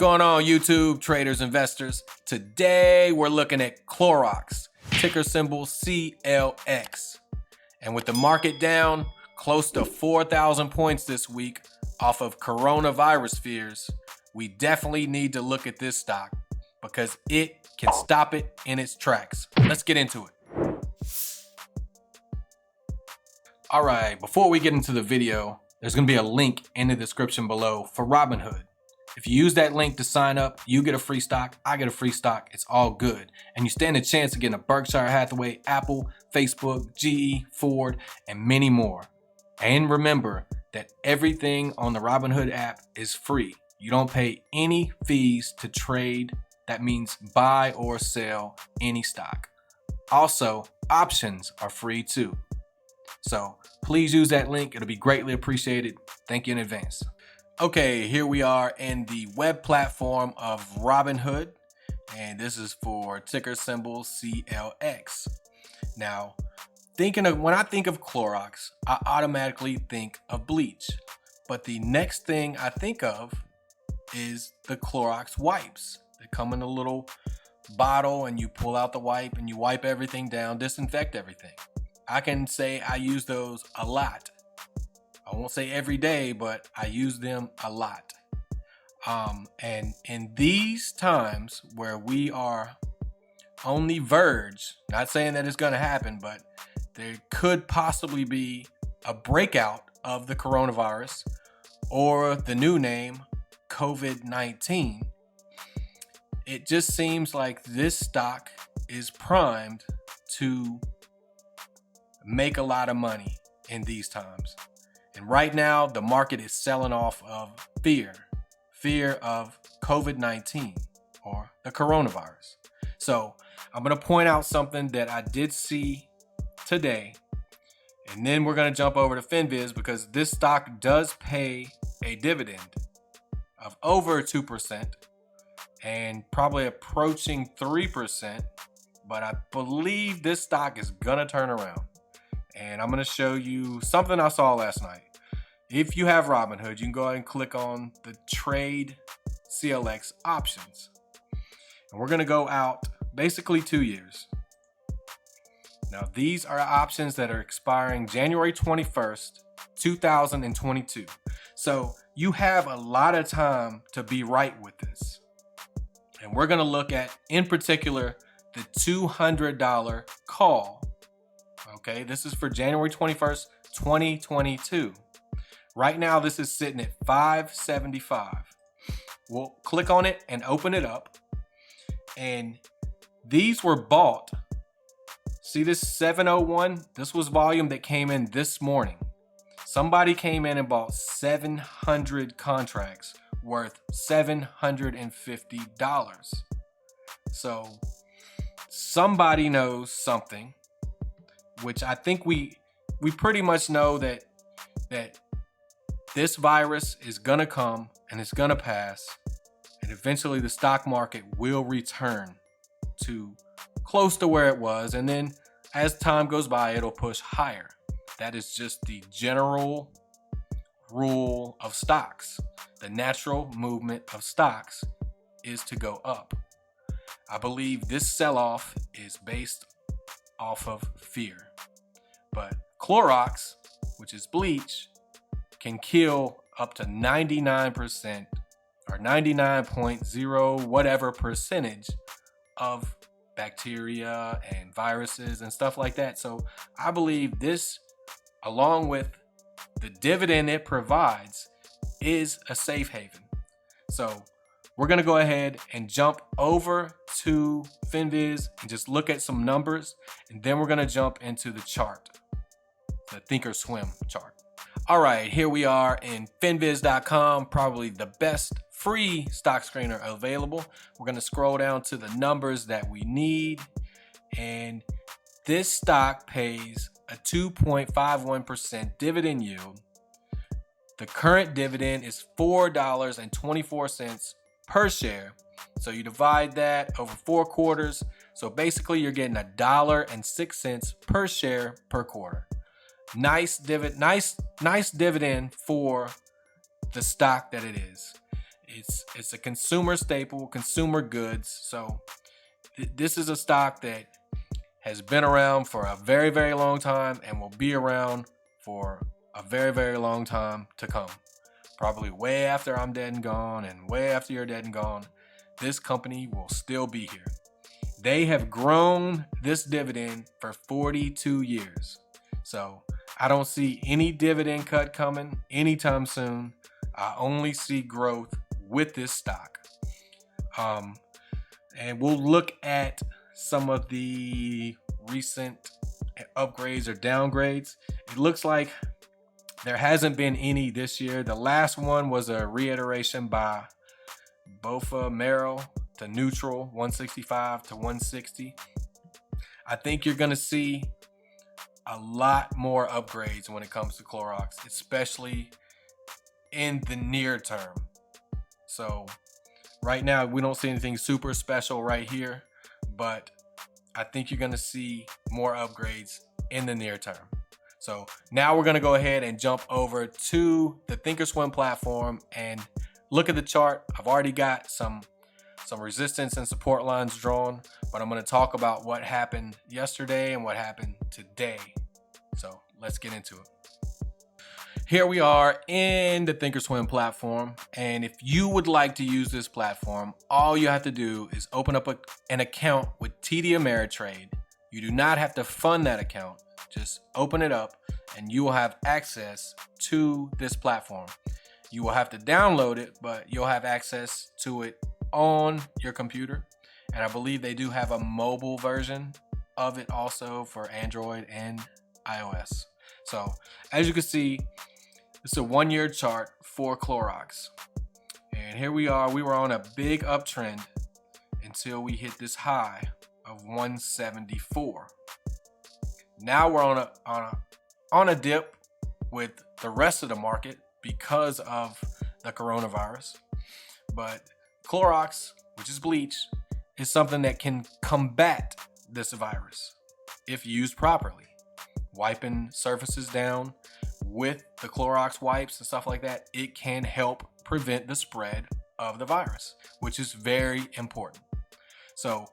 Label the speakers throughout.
Speaker 1: going on, YouTube traders, investors? Today we're looking at Clorox, ticker symbol CLX. And with the market down close to 4,000 points this week off of coronavirus fears, we definitely need to look at this stock because it can stop it in its tracks. Let's get into it. All right, before we get into the video, there's going to be a link in the description below for Robinhood. If you use that link to sign up, you get a free stock, I get a free stock, it's all good. And you stand a chance of getting a Berkshire Hathaway, Apple, Facebook, GE, Ford, and many more. And remember that everything on the Robinhood app is free. You don't pay any fees to trade. That means buy or sell any stock. Also, options are free too. So please use that link. It'll be greatly appreciated. Thank you in advance. Okay, here we are in the web platform of Robinhood, and this is for ticker symbol CLX. Now, when I think of Clorox, I automatically think of bleach. But the next thing I think of is the Clorox wipes. They come in a little bottle and you pull out the wipe and you wipe everything down, disinfect everything. I can say I use those a lot. I won't say every day, but I use them a lot. And in these times where we are on the verge, not saying that it's going to happen, but there could possibly be a breakout of the coronavirus or the new name, COVID-19. It just seems like this stock is primed to make a lot of money in these times. And right now, the market is selling off of fear of COVID-19 or the coronavirus. So I'm going to point out something that I did see today. And then we're going to jump over to FinViz because this stock does pay a dividend of over 2% and probably approaching 3%. But I believe this stock is going to turn around. And I'm going to show you something I saw last night. If you have Robinhood, you can go ahead and click on the trade CLX options. And we're going to go out basically 2 years. Now, these are options that are expiring January 21st, 2022. So you have a lot of time to be right with this. And we're going to look at, in particular, the $200 call. Okay, this is for January 21st, 2022. Right now, this is sitting at $5.75. We'll click on it and open it up. And these were bought. See this 701? This was volume that came in this morning. Somebody came in and bought 700 contracts worth $750. So somebody knows something, which I think we pretty much know that this virus is gonna come and it's gonna pass, and eventually the stock market will return to close to where it was, and then as time goes by, it'll push higher. That is just the general rule of stocks. The natural movement of stocks is to go up. I believe this sell-off is based off of fear. But Clorox, which is bleach, can kill up to 99% or 99.0 whatever percentage of bacteria and viruses and stuff like that. So I believe this, along with the dividend it provides, is a safe haven. So we're going to go ahead and jump over to FinViz and just look at some numbers, and then we're going to jump into the chart, the Thinkorswim chart. All right, here we are in finviz.com, probably the best free stock screener available. We're going to scroll down to the numbers that we need, and this stock pays a 2.51% dividend yield. The current dividend is $4.24 per share. So you divide that over 4 quarters. So basically you're getting $1.06 per share per quarter. Nice dividend for the stock that it is. It's a consumer staple, consumer goods. So this is a stock that has been around for a very, very long time and will be around for a very, very long time to come. Probably way after I'm dead and gone and way after you're dead and gone, this company will still be here. They have grown this dividend for 42 years. So I don't see any dividend cut coming anytime soon. I only see growth with this stock. And we'll look at some of the recent upgrades or downgrades. It looks like there hasn't been any this year. The last one was a reiteration by Bofa Merrill to neutral, 165 to 160. I think you're going to see a lot more upgrades when it comes to Clorox, especially in the near term. So right now, we don't see anything super special right here, but I think you're going to see more upgrades in the near term. So now we're going to go ahead and jump over to the Thinkorswim platform and look at the chart. I've already got some resistance and support lines drawn, but I'm going to talk about what happened yesterday and what happened today. So let's get into it. Here we are in the Thinkorswim platform, and if you would like to use this platform, all you have to do is open up an account with TD Ameritrade. You do not have to fund that account. Just open it up and you will have access to this platform. You will have to download it, but you'll have access to it on your computer. And I believe they do have a mobile version of it also for Android and iOS. So as you can see, it's a 1-year chart for Clorox. And here we are. We were on a big uptrend until we hit this high of 174. Now we're on a dip with the rest of the market because of the coronavirus. But Clorox, which is bleach, is something that can combat this virus if used properly. Wiping surfaces down with the Clorox wipes and stuff like that, it can help prevent the spread of the virus, which is very important. So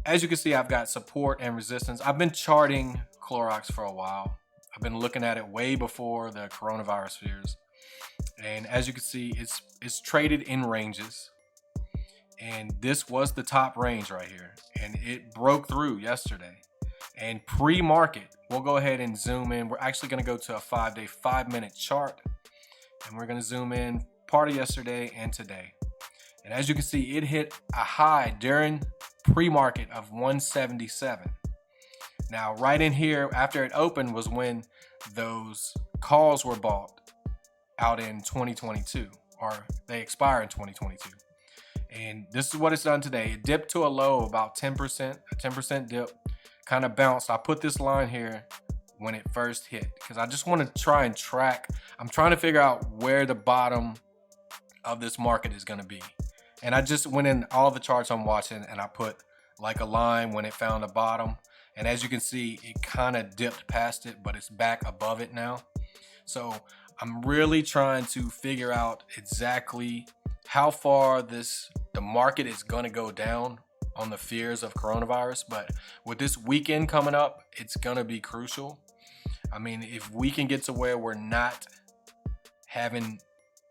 Speaker 1: as you can see, I've got support and resistance. I've been charting Clorox for a while. I've been looking at it way before the coronavirus fears. And as you can see, it's traded in ranges. And this was the top range right here. And it broke through yesterday. And pre-market, we'll go ahead and zoom in. We're actually going to go to a 5-day, 5-minute chart. And we're going to zoom in part of yesterday and today. And as you can see, it hit a high during pre-market of 177. Now, right in here, after it opened was when those calls were bought out in 2022, or they expire in 2022. And this is what it's done today. It dipped to a low of about 10%, a 10% dip, kind of bounced. I put this line here when it first hit because I just want to try and track. I'm trying to figure out where the bottom of this market is going to be. And I just went in all the charts I'm watching and I put like a line when it found a bottom. And as you can see, it kind of dipped past it, but it's back above it now. So I'm really trying to figure out exactly how far the market is going to go down on the fears of coronavirus. But with this weekend coming up, it's going to be crucial. I mean, if we can get to where we're not having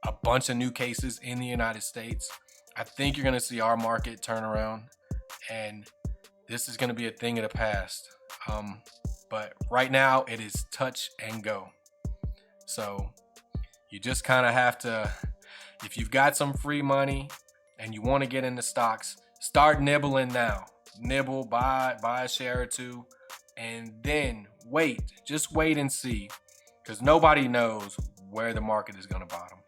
Speaker 1: a bunch of new cases in the United States, I think you're going to see our market turn around, and this is going to be a thing of the past. But right now it is touch and go. So you just kind of have to, if you've got some free money and you want to get into stocks, start nibbling now. Nibble, buy a share or two, and then just wait and see, because nobody knows where the market is going to bottom.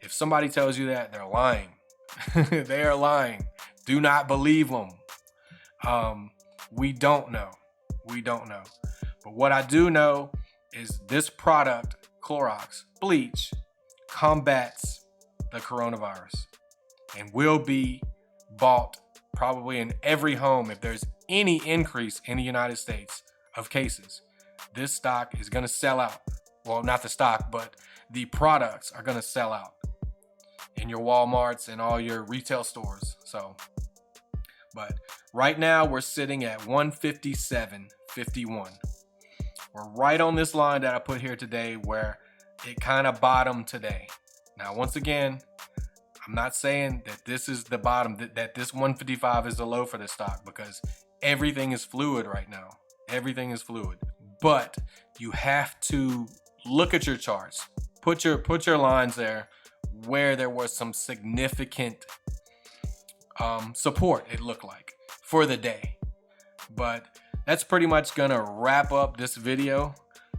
Speaker 1: If somebody tells you that, they're lying. They are lying. Do not believe them. We don't know. But what I do know is this product, Clorox bleach, combats the coronavirus and will be bought probably in every home. If there's any increase in the United States of cases, this stock is going to sell out. Well, not the stock, but the products are going to sell out. in your Walmarts and all your retail stores. So, but right now we're sitting at 157.51. We're right on this line that I put here today where it kind of bottomed today. Now, once again, I'm not saying that this is the bottom, that this 155 is the low for this stock, because everything is fluid right now. Everything is fluid. But you have to look at your charts. Put your lines there where there was some significant support, it looked like, for the day. But that's pretty much gonna wrap up this video.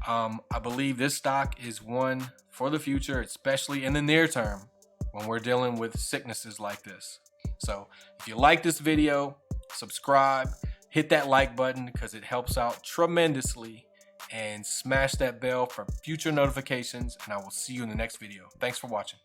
Speaker 1: I believe this stock is one for the future, especially in the near term when we're dealing with sicknesses like this. So if you like this video, subscribe, hit that like button because it helps out tremendously, and smash that bell for future notifications, and I will see you in the next video. Thanks for watching.